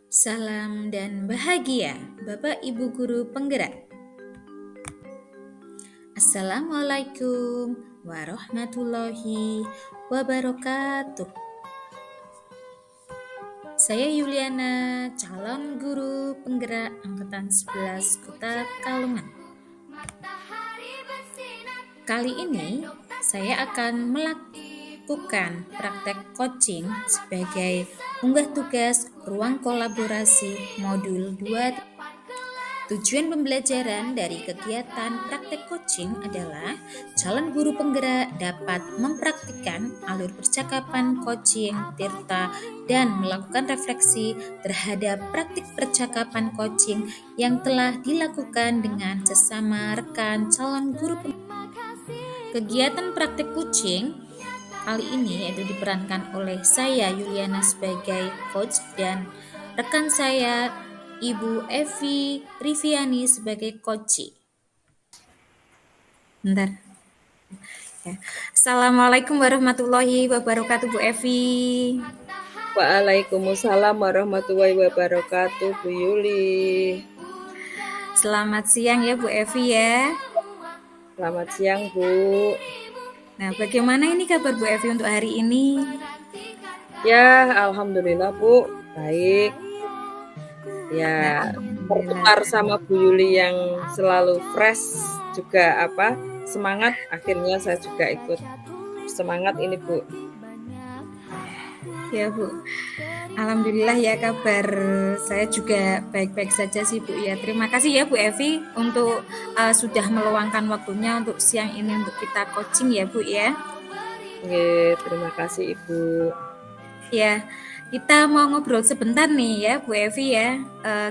Salam dan bahagia, Bapak Ibu Guru Penggerak. Assalamualaikum warahmatullahi wabarakatuh. Saya Yuliana, calon guru penggerak Angkatan 11 Kota Kalungan. Kali ini saya akan melakukan praktek coaching sebagai unggah tugas ruang kolaborasi modul 2. Tujuan pembelajaran dari kegiatan praktek coaching adalah calon guru penggerak dapat mempraktikkan alur percakapan coaching Tirta dan melakukan refleksi terhadap praktik percakapan coaching yang telah dilakukan dengan sesama rekan calon guru penggerak. Kegiatan praktek coaching kali ini yaitu diperankan oleh saya Yuliana sebagai coach dan rekan saya Ibu Evi Riviani sebagai coach. Bentar. Ya. Assalamualaikum warahmatullahi wabarakatuh Bu Evi. Waalaikumsalam warahmatullahi wabarakatuh Bu Yuli. Selamat siang ya Bu Evi ya. Selamat siang Bu. Nah, bagaimana ini kabar Bu Evi untuk hari ini? Ya, alhamdulillah Bu, baik. Ya, bertukar sama Bu Yuli yang selalu fresh juga semangat. Akhirnya saya juga ikut semangat ini Bu. Ya Bu, alhamdulillah ya kabar saya juga baik-baik saja sih Bu ya. Terima kasih ya Bu Evi untuk sudah meluangkan waktunya untuk siang ini untuk kita coaching ya Bu ya. Oke, terima kasih Ibu. Ya, kita mau ngobrol sebentar nih ya Bu Evi ya.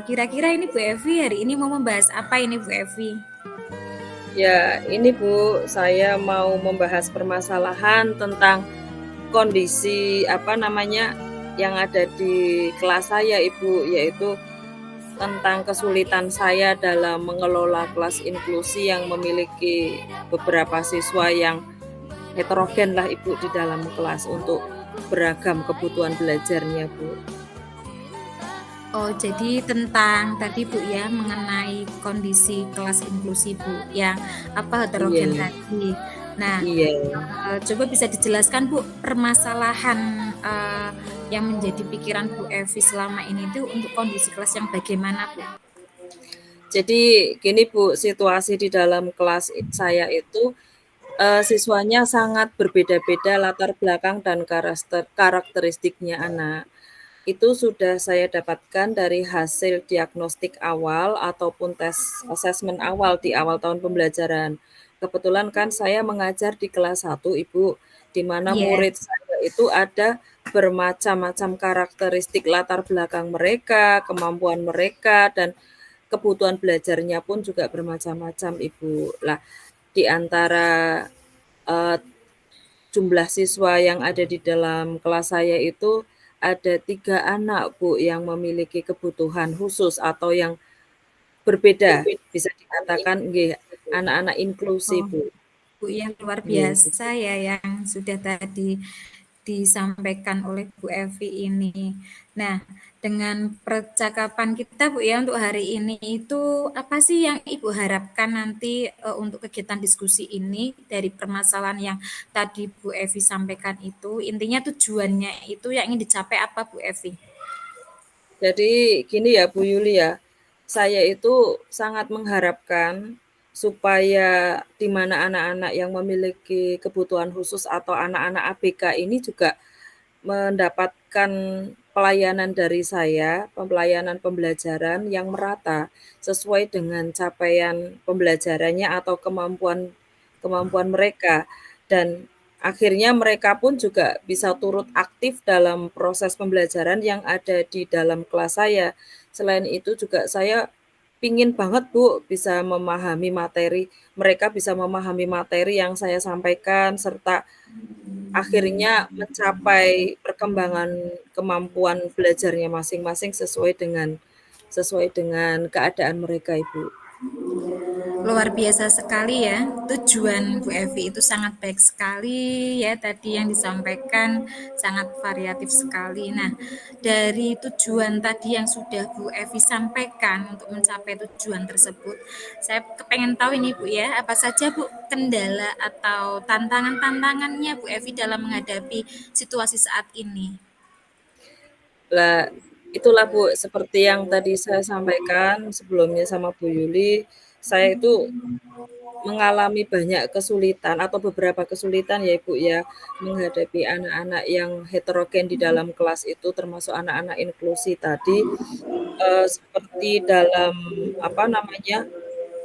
Kira-kira ini Bu Evi hari ini mau membahas apa ini Bu Evi? Ya, ini Bu, saya mau membahas permasalahan tentang kondisi yang ada di kelas saya Ibu, yaitu tentang kesulitan saya dalam mengelola kelas inklusi yang memiliki beberapa siswa yang heterogen lah Ibu di dalam kelas untuk beragam kebutuhan belajarnya Bu. Oh, jadi tentang tadi Bu ya mengenai kondisi kelas inklusi Bu yang heterogen tadi. Nah, coba bisa dijelaskan Bu permasalahan yang menjadi pikiran Bu Evi selama ini itu untuk kondisi kelas yang bagaimana Bu? Jadi gini Bu, situasi di dalam kelas saya itu siswanya sangat berbeda-beda latar belakang dan karakteristiknya anak. Itu sudah saya dapatkan dari hasil diagnostik awal ataupun tes asesmen awal di awal tahun pembelajaran. Kebetulan kan saya mengajar di kelas 1 Ibu, di mana murid saya itu ada bermacam-macam karakteristik latar belakang mereka, kemampuan mereka, dan kebutuhan belajarnya pun juga bermacam-macam Ibu. Lah, di antara jumlah siswa yang ada di dalam kelas saya itu ada 3 anak Bu yang memiliki kebutuhan khusus atau yang berbeda, bisa dikatakan anak-anak inklusi Bu. Bu yang luar biasa ya yang sudah tadi disampaikan oleh Bu Evi ini. Nah, dengan percakapan kita Bu ya untuk hari ini itu apa sih yang Ibu harapkan nanti untuk kegiatan diskusi ini dari permasalahan yang tadi Bu Evi sampaikan itu, intinya tujuannya itu yang ingin dicapai apa Bu Evi? Jadi gini ya Bu Yuli ya, saya itu sangat mengharapkan supaya di mana anak-anak yang memiliki kebutuhan khusus atau anak-anak ABK ini juga mendapatkan pelayanan dari saya, pelayanan pembelajaran yang merata sesuai dengan capaian pembelajarannya atau kemampuan mereka, dan akhirnya mereka pun juga bisa turut aktif dalam proses pembelajaran yang ada di dalam kelas saya. Selain itu juga saya pingin banget Bu bisa memahami materi, mereka bisa memahami materi yang saya sampaikan serta akhirnya mencapai perkembangan kemampuan belajarnya masing-masing sesuai dengan keadaan mereka Ibu. Luar biasa sekali ya, tujuan Bu Evi itu sangat baik sekali ya, tadi yang disampaikan sangat variatif sekali. Nah, dari tujuan tadi yang sudah Bu Evi sampaikan untuk mencapai tujuan tersebut, saya kepengen tahu ini Bu ya, apa saja Bu kendala atau tantangan-tantangannya Bu Evi dalam menghadapi situasi saat ini? Lah, itulah Bu, seperti yang tadi saya sampaikan sebelumnya sama Bu Yuli, saya itu mengalami banyak kesulitan atau beberapa kesulitan ya Ibu ya, menghadapi anak-anak yang heterogen di dalam kelas itu termasuk anak-anak inklusi tadi, seperti dalam apa namanya,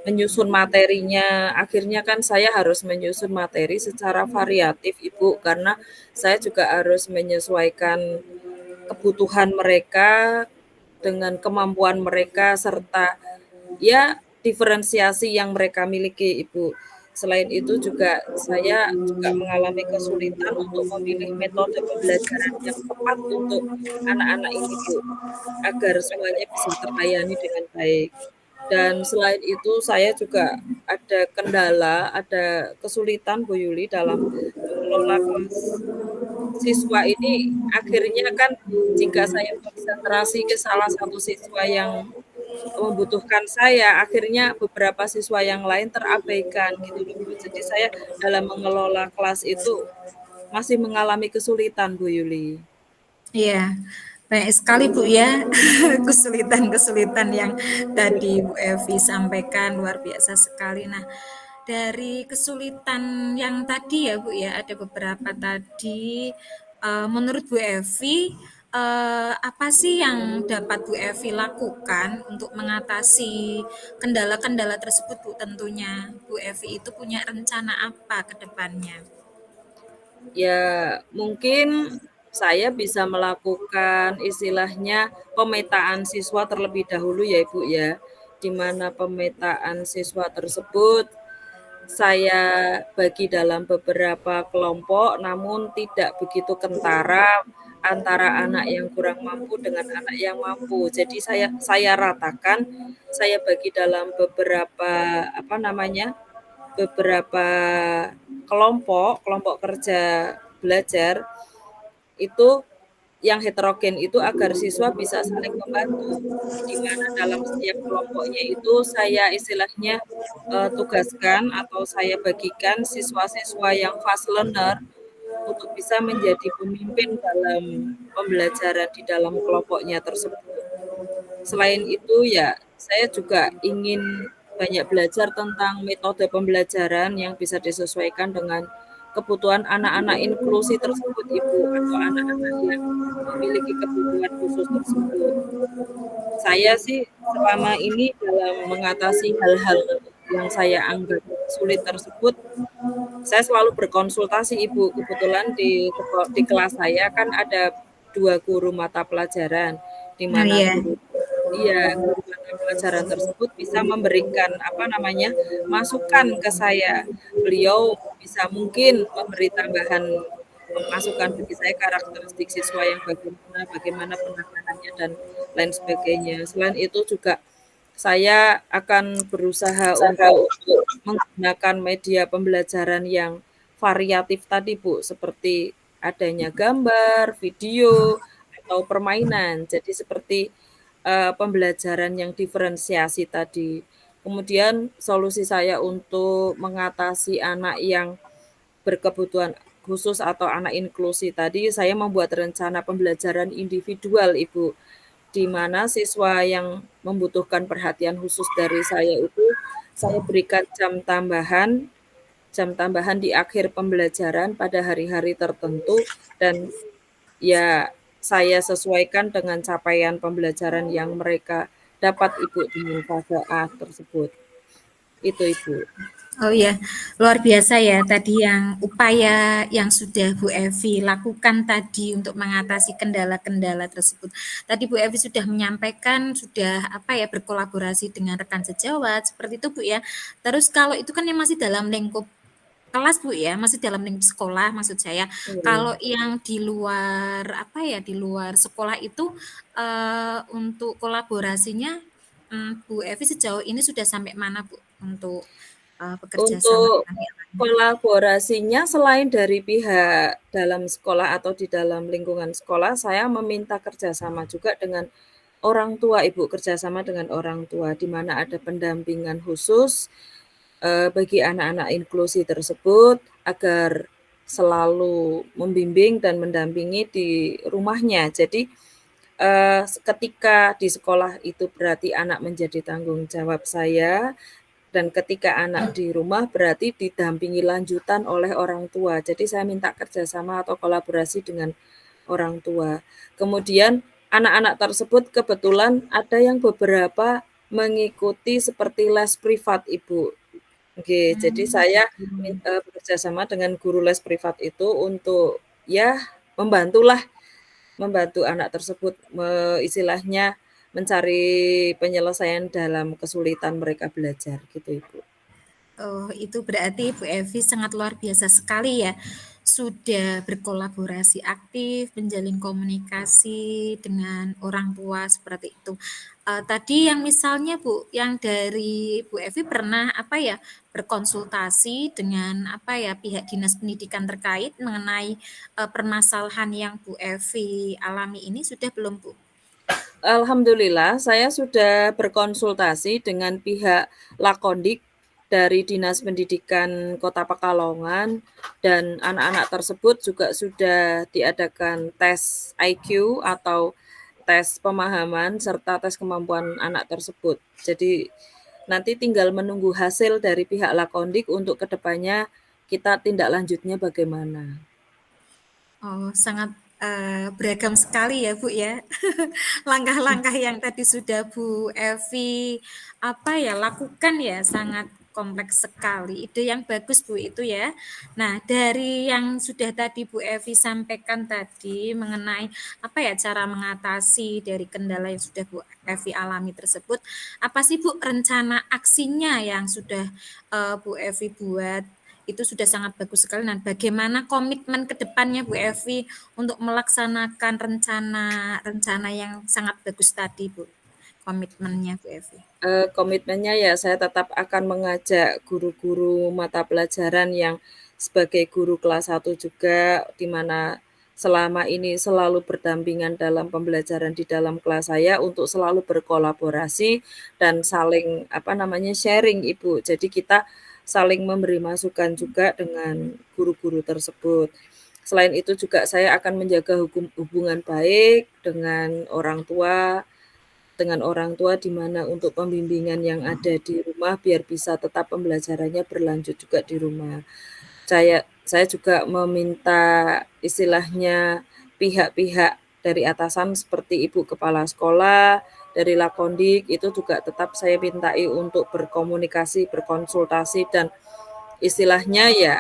menyusun materinya, akhirnya kan saya harus menyusun materi secara variatif Ibu, karena saya juga harus menyesuaikan kebutuhan mereka dengan kemampuan mereka serta ya diferensiasi yang mereka miliki, Ibu. Selain itu juga saya juga mengalami kesulitan untuk memilih metode pembelajaran yang tepat untuk anak-anak ini, Bu, agar semuanya bisa terlayani dengan baik. Dan selain itu saya juga ada kendala, ada kesulitan Bu Yuli dalam mengelola kelas siswa ini akhirnya kan jika saya konsentrasi ke salah satu siswa yang membutuhkan saya, akhirnya beberapa siswa yang lain terabaikan gitu loh, Bu. Jadi saya dalam mengelola kelas itu masih mengalami kesulitan, Bu Yuli. Iya, banyak sekali Bu ya kesulitan-kesulitan yang tadi Bu Evi sampaikan luar biasa sekali. Nah, dari kesulitan yang tadi ya Bu ya, ada beberapa tadi. Menurut Bu Evi, apa sih yang dapat Bu Evi lakukan untuk mengatasi kendala-kendala tersebut Bu? Tentunya Bu Evi itu punya rencana apa ke depannya? Ya, mungkin saya bisa melakukan istilahnya pemetaan siswa terlebih dahulu ya, Ibu, ya. Di mana pemetaan siswa tersebut saya bagi dalam beberapa kelompok, namun tidak begitu kentara antara anak yang kurang mampu dengan anak yang mampu. Jadi saya ratakan, saya bagi dalam beberapa apa namanya? Beberapa kelompok, kelompok kerja belajar itu yang heterogen itu agar siswa bisa saling membantu, di mana dalam setiap kelompoknya itu saya istilahnya, tugaskan atau saya bagikan siswa-siswa yang fast learner untuk bisa menjadi pemimpin dalam pembelajaran di dalam kelompoknya tersebut. Selain itu ya, saya juga ingin banyak belajar tentang metode pembelajaran yang bisa disesuaikan dengan kebutuhan anak-anak inklusi tersebut, Ibu, atau anak-anak yang memiliki kebutuhan khusus tersebut. Saya sih selama ini dalam mengatasi hal-hal yang saya anggap sulit tersebut, saya selalu berkonsultasi, Ibu. Kebetulan di kelas saya kan ada 2 guru mata pelajaran, di Oh mana iya. guru mata pelajaran tersebut bisa memberikan, apa namanya, masukan ke saya. Beliau bisa mungkin memberi tambahan masukan bagi saya karakteristik siswa yang bagaimana bagaimana penanganannya dan lain sebagainya. Selain itu juga saya akan berusaha untuk menggunakan media pembelajaran yang variatif tadi, Bu, seperti adanya gambar, video, atau permainan. Jadi seperti, pembelajaran yang diferensiasi tadi. Kemudian solusi saya untuk mengatasi anak yang berkebutuhan khusus atau anak inklusi tadi, saya membuat rencana pembelajaran individual, Ibu, di mana siswa yang membutuhkan perhatian khusus dari saya itu, saya berikan jam tambahan di akhir pembelajaran pada hari-hari tertentu dan ya saya sesuaikan dengan capaian pembelajaran yang mereka dapat, Ibu, dengan fase A tersebut. Itu, Ibu. Oh iya, luar biasa ya tadi yang upaya yang sudah Bu Evi lakukan tadi untuk mengatasi kendala-kendala tersebut. Tadi Bu Evi sudah menyampaikan, sudah apa ya berkolaborasi dengan rekan sejawat seperti itu Bu ya. Terus kalau itu kan yang masih dalam lingkup kelas Bu ya, masih dalam lingkup sekolah maksud saya. Iya. Kalau yang di luar apa ya, di luar sekolah itu untuk kolaborasinya Bu Evi sejauh ini sudah sampai mana Bu? untuk bekerja sama Untuk dengan yang lain? kolaborasinya selain dari pihak dalam sekolah atau di dalam lingkungan sekolah, saya meminta kerjasama juga dengan orang tua, Ibu, kerjasama dengan orang tua, di mana ada pendampingan khusus bagi anak-anak inklusi tersebut agar selalu membimbing dan mendampingi di rumahnya. Jadi ketika di sekolah itu berarti anak menjadi tanggung jawab saya, dan ketika anak di rumah berarti didampingi lanjutan oleh orang tua. Jadi saya minta kerjasama atau kolaborasi dengan orang tua. Kemudian anak-anak tersebut kebetulan ada yang beberapa mengikuti seperti les privat, Ibu. Oke, jadi saya Gitu. bekerja sama dengan guru les privat itu untuk ya membantulah, membantu anak tersebut istilahnya mencari penyelesaian dalam kesulitan mereka belajar gitu, Ibu. Oh, itu berarti Bu Evi sangat luar biasa sekali ya. Sudah berkolaborasi aktif, menjalin komunikasi dengan orang tua seperti itu. Tadi yang misalnya Bu, yang dari Bu Evi pernah apa ya berkonsultasi dengan apa ya pihak dinas pendidikan terkait mengenai permasalahan yang Bu Evi alami ini sudah belum Bu? Alhamdulillah saya sudah berkonsultasi dengan pihak Lakondik dari Dinas Pendidikan Kota Pekalongan dan anak-anak tersebut juga sudah diadakan tes IQ atau tes pemahaman serta tes kemampuan anak tersebut. Jadi nanti tinggal menunggu hasil dari pihak Lakondik untuk kedepannya kita tindak lanjutnya bagaimana. Oh, sangat beragam sekali ya, Bu, ya. Langkah-langkah yang tadi sudah Bu Evi apa ya lakukan ya sangat kompleks sekali. Ide yang bagus Bu itu ya. Nah, dari yang sudah tadi Bu Evi sampaikan tadi mengenai apa ya cara mengatasi dari kendala yang sudah Bu Evi alami tersebut, apa sih Bu rencana aksinya yang sudah Bu Evi buat itu sudah sangat bagus sekali. Dan bagaimana komitmen ke depannya Bu Evi untuk melaksanakan rencana yang sangat bagus tadi Bu, komitmennya Bu Evi? Komitmennya ya saya tetap akan mengajak guru-guru mata pelajaran yang sebagai guru kelas 1 juga, di mana selama ini selalu berdampingan dalam pembelajaran di dalam kelas saya untuk selalu berkolaborasi dan saling apa namanya sharing, Ibu. Jadi kita saling memberi masukan juga dengan guru-guru tersebut. Selain itu juga saya akan menjaga hubungan baik dengan orang tua di mana untuk pembimbingan yang ada di rumah biar bisa tetap pembelajarannya berlanjut juga di rumah. Saya juga meminta istilahnya pihak-pihak dari atasan seperti Ibu Kepala Sekolah, dari Lakondik itu juga tetap saya mintai untuk berkomunikasi, berkonsultasi dan istilahnya ya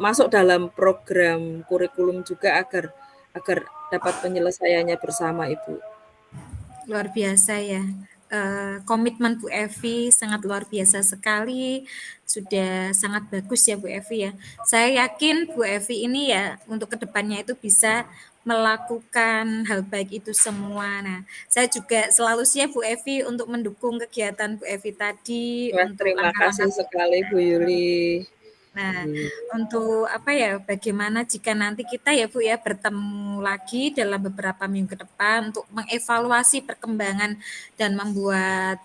masuk dalam program kurikulum juga agar agar dapat penyelesaiannya bersama, Ibu. Luar biasa ya. Komitmen Bu Evi sangat luar biasa sekali. Sudah sangat bagus ya Bu Evi ya. Saya yakin Bu Evi ini ya untuk kedepannya itu bisa melakukan hal baik itu semua. Nah, saya juga selalu siap Bu Evi untuk mendukung kegiatan Bu Evi tadi Wah, untuk terima kasih langkah-langkah. sekali Bu Yuli. Nah, Iya. untuk apa ya, bagaimana jika nanti kita ya Bu ya bertemu lagi dalam beberapa minggu ke depan untuk mengevaluasi perkembangan dan membuat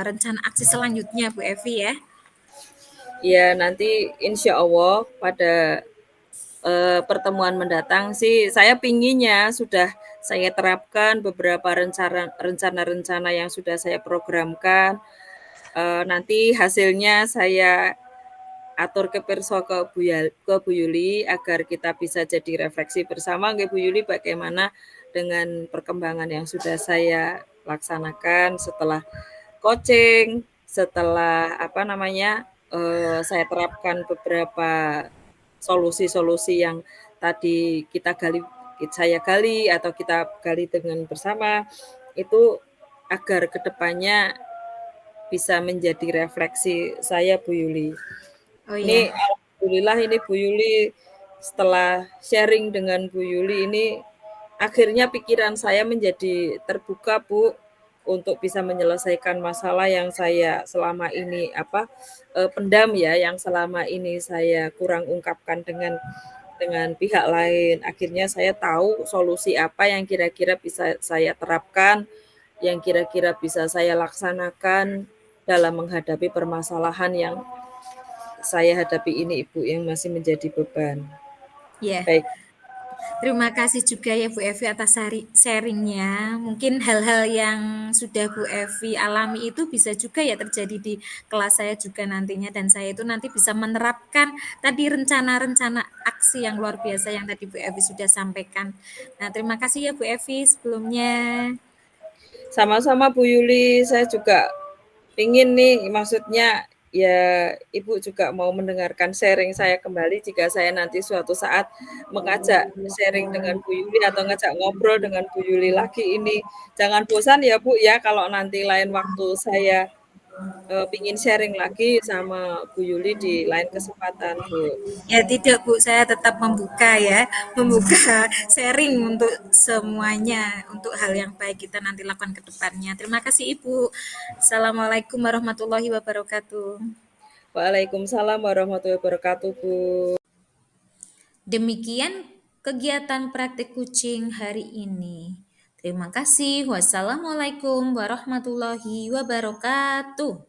rencana aksi selanjutnya Bu Evi ya. Ya, nanti insya Allah pada pertemuan mendatang sih saya pinginnya sudah saya terapkan beberapa rencana-rencana yang sudah saya programkan. Nanti hasilnya saya atur ke perso ke Bu Yuli agar kita bisa jadi refleksi bersama nggih Bu Yuli bagaimana dengan perkembangan yang sudah saya laksanakan setelah coaching, setelah apa namanya saya terapkan beberapa solusi-solusi yang tadi saya gali atau kita gali dengan bersama itu agar kedepannya bisa menjadi refleksi saya Bu Yuli. Oh Ini ya, alhamdulillah ini Bu Yuli setelah sharing dengan Bu Yuli ini akhirnya pikiran saya menjadi terbuka Bu untuk bisa menyelesaikan masalah yang saya selama ini pendam ya, yang selama ini saya kurang ungkapkan dengan pihak lain. Akhirnya saya tahu solusi apa yang kira-kira bisa saya terapkan, yang kira-kira bisa saya laksanakan dalam menghadapi permasalahan yang saya hadapi ini, Ibu, yang masih menjadi beban. Ya, Baik, terima kasih juga ya Bu Evi atas sharingnya. Mungkin hal-hal yang sudah Bu Evi alami itu bisa juga ya terjadi di kelas saya juga nantinya, dan saya itu nanti bisa menerapkan tadi rencana-rencana aksi yang luar biasa yang tadi Bu Evi sudah sampaikan. Nah, terima kasih ya Bu Evi sebelumnya. sama-sama Bu Yuli, saya juga pingin nih, maksudnya ya Ibu juga mau mendengarkan sharing saya kembali jika saya nanti suatu saat mengajak sharing dengan Bu Yuli atau ngajak ngobrol dengan Bu Yuli lagi ini. Jangan bosan ya Bu ya, kalau nanti lain waktu saya pingin sharing lagi sama Bu Yuli di lain kesempatan Bu. Ya tidak Bu, saya tetap membuka ya, membuka sharing untuk semuanya, untuk hal yang baik kita nanti lakukan ke depannya. Terima kasih Ibu. Assalamualaikum warahmatullahi wabarakatuh. Waalaikumsalam warahmatullahi wabarakatuh Bu. Demikian kegiatan praktik kucing hari ini. Terima kasih. Wassalamualaikum warahmatullahi wabarakatuh.